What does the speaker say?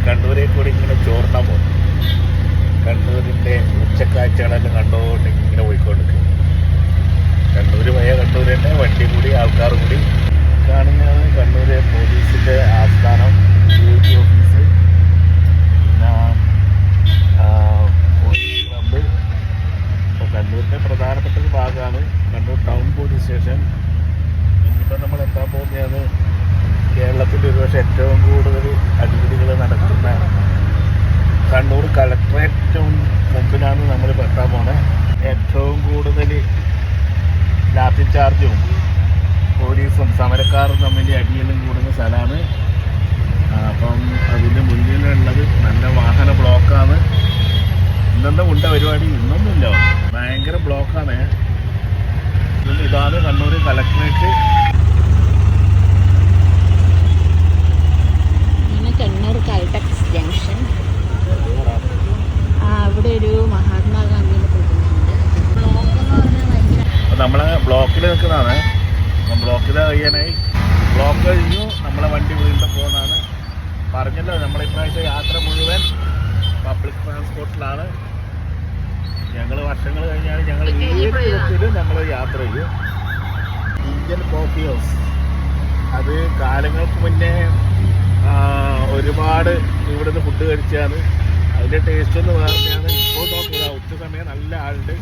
കണ്ണൂരേക്ക് കൂടി ഇങ്ങനെ ചോറിനാൻ പോകും. കണ്ണൂരിൻ്റെ ഉച്ചക്കാഴ്ചകളെല്ലാം കണ്ടുകൊണ്ട് ഇങ്ങനെ പോയിക്കൊണ്ടിരിക്കും. കണ്ണൂർ പഴയ കണ്ണൂർ തന്നെ, വണ്ടി കൂടി ആൾക്കാർ കൂടി കാണുന്നതാണ് കണ്ണൂർ പോലീസിൻ്റെ ആസ്ഥാനം, DIG ഓഫീസ്, പിന്നെ പോലീസ് ക്ലബ്ബ്. അപ്പോൾ കണ്ണൂരിൻ്റെ പ്രധാനപ്പെട്ട ഒരു ഭാഗമാണ് കണ്ണൂർ ടൗൺ പോലീസ് സ്റ്റേഷൻ. ഇന്നിപ്പോൾ നമ്മൾ എത്താൻ പോകുന്നതാണ് കേരളത്തിൽ ഒരുപക്ഷെ ഏറ്റവും കൂടുതൽ അടിപിടികൾ നടക്കുന്ന കണ്ണൂർ കളക്ട്രേറ്റും മുമ്പിലാണ് നമ്മൾ എത്താൻ പോകുന്നത്. ഏറ്റവും കൂടുതൽ ലാത്തി ചാർജും പോലീസും സമരക്കാരും തമ്മിൽ അടിയെല്ലാം കൂടുന്ന സ്ഥലമാണ്. അപ്പം അതിൻ്റെ മുന്നിലുള്ളത് നല്ല വാഹന ബ്ലോക്കാണ്. ഇന്നെന്താ ഉണ്ട പരിപാടി? ഇന്നൊന്നുമില്ല, ഭയങ്കര ബ്ലോക്കാണ്. ഇതാണ് കണ്ണൂർ കളക്ട്രേറ്റ്. കണ്ണൂർ കൈടെക്സ് ജംഗ്ഷൻ. അവിടെ ഒരു മഹാത്മാഗാന്ധിയുടെ പ്രതിമയുണ്ട്. നമ്മളെ ബ്ലോക്കിൽ നിൽക്കുന്നതാണ്. ബ്ലോക്കിൽ കഴിയാനായി, ബ്ലോക്ക് കഴിഞ്ഞു നമ്മളെ വണ്ടി വീണ്ടും പോകുന്നതാണ്. പറഞ്ഞല്ലോ, നമ്മളെ ഇപ്രാവശ്യം യാത്ര മുഴുവൻ പബ്ലിക് ട്രാൻസ്പോർട്ടിലാണ്. ഞങ്ങൾ വർഷങ്ങൾ കഴിഞ്ഞാൽ ഞങ്ങൾ വീട്ടിലും നമ്മൾ യാത്ര ചെയ്യും. ഇന്ത്യൻ കോഫി ഹൗസ്, അത് കാലങ്ങൾക്ക് മുന്നേ ഒരുപാട് ഇവിടുന്ന് ഫുഡ് കഴിച്ചാണ്. അതിൻ്റെ ടേസ്റ്റ് ഒന്ന് വേറെയാണ്. ഇപ്പോൾ നോക്കുക, ഉച്ച സമയം നല്ല ആളുണ്ട്.